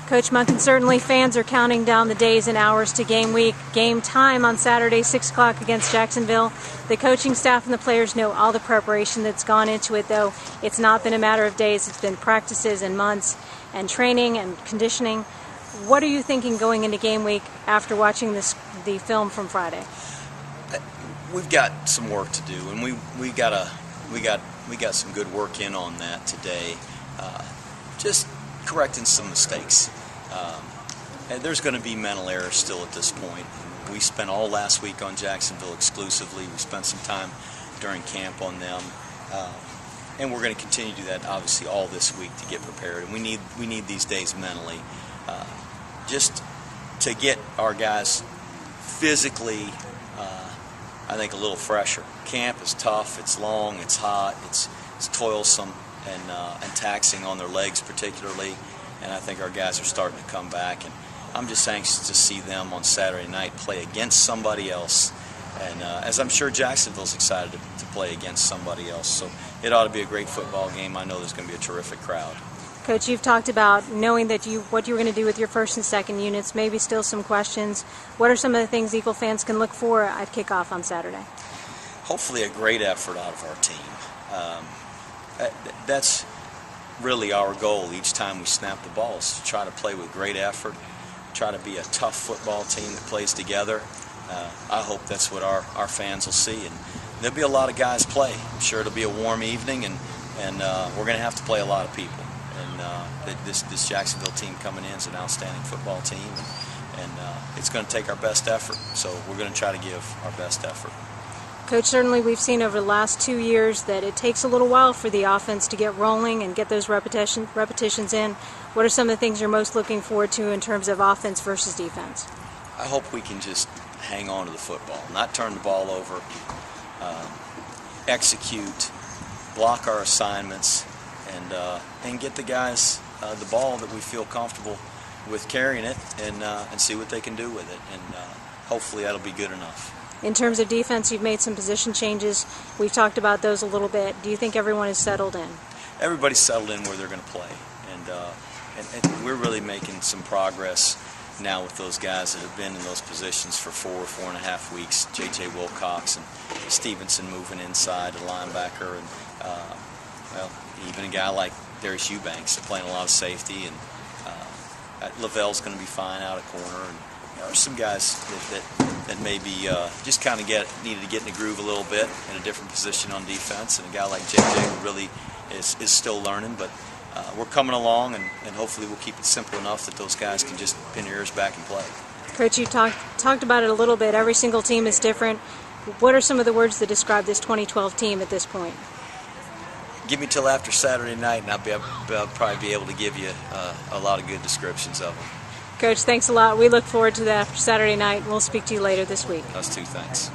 Coach Monken, certainly fans are counting down the days and hours to game week. Game time on Saturday, 6 o'clock against Jacksonville. The coaching staff and the players know all the preparation that's gone into it, though it's not been a matter of days. It's been practices and months and training and conditioning. What are you thinking going into game week after watching the film from Friday? We've got some work to do, and we got some good work in on that today. Just correcting some mistakes. And there's going to be mental errors still at this point. We spent all last week on Jacksonville exclusively. We spent some time during camp on them, and we're going to continue to do that obviously all this week to get prepared. And we need these days mentally, just to get our guys physically, I think, a little fresher. Camp is tough. It's long. It's hot. It's toilsome and taxing on their legs particularly. And I think our guys are starting to come back. And I'm just anxious to see them on Saturday night play against somebody else. And as I'm sure Jacksonville's excited to play against somebody else. So it ought to be a great football game. I know there's going to be a terrific crowd. Coach, you've talked about knowing that what you were going to do with your first and second units, maybe still some questions. What are some of the things Eagle fans can look for at kickoff on Saturday? Hopefully a great effort out of our team. That's really our goal each time we snap the ball, is to try to play with great effort, try to be a tough football team that plays together. I hope that's what our fans will see, and there'll be a lot of guys play. I'm sure it'll be a warm evening, and we're going to have to play a lot of people. And this Jacksonville team coming in is an outstanding football team, and it's going to take our best effort, so we're going to try to give our best effort. Coach, certainly we've seen over the last 2 years that it takes a little while for the offense to get rolling and get those repetitions in. What are some of the things you're most looking forward to in terms of offense versus defense? I hope we can just hang on to the football, not turn the ball over, execute, block our assignments, and get the guys the ball that we feel comfortable with carrying it, and see what they can do with it. And hopefully that'll be good enough. In terms of defense, you've made some position changes. We've talked about those a little bit. Do you think everyone is settled in? Everybody's settled in where they're going to play, and we're really making some progress now with those guys that have been in those positions for 4.5 weeks. J.J. Wilcox and Stevenson moving inside a linebacker, and well, even a guy like Darius Eubanks playing a lot of safety, and Lavelle's going to be fine out of corner. And there's some guys that maybe just kind of needed to get in the groove a little bit in a different position on defense, and a guy like JJ who really is still learning, but we're coming along, and hopefully we'll keep it simple enough that those guys can just pin their ears back and play. Coach, you talked about it a little bit. Every single team is different. What are some of the words that describe this 2012 team at this point? Give me till after Saturday night, and I'll probably be able to give you a lot of good descriptions of them. Coach, thanks a lot. We look forward to that after Saturday night. We'll speak to you later this week. Us too, thanks.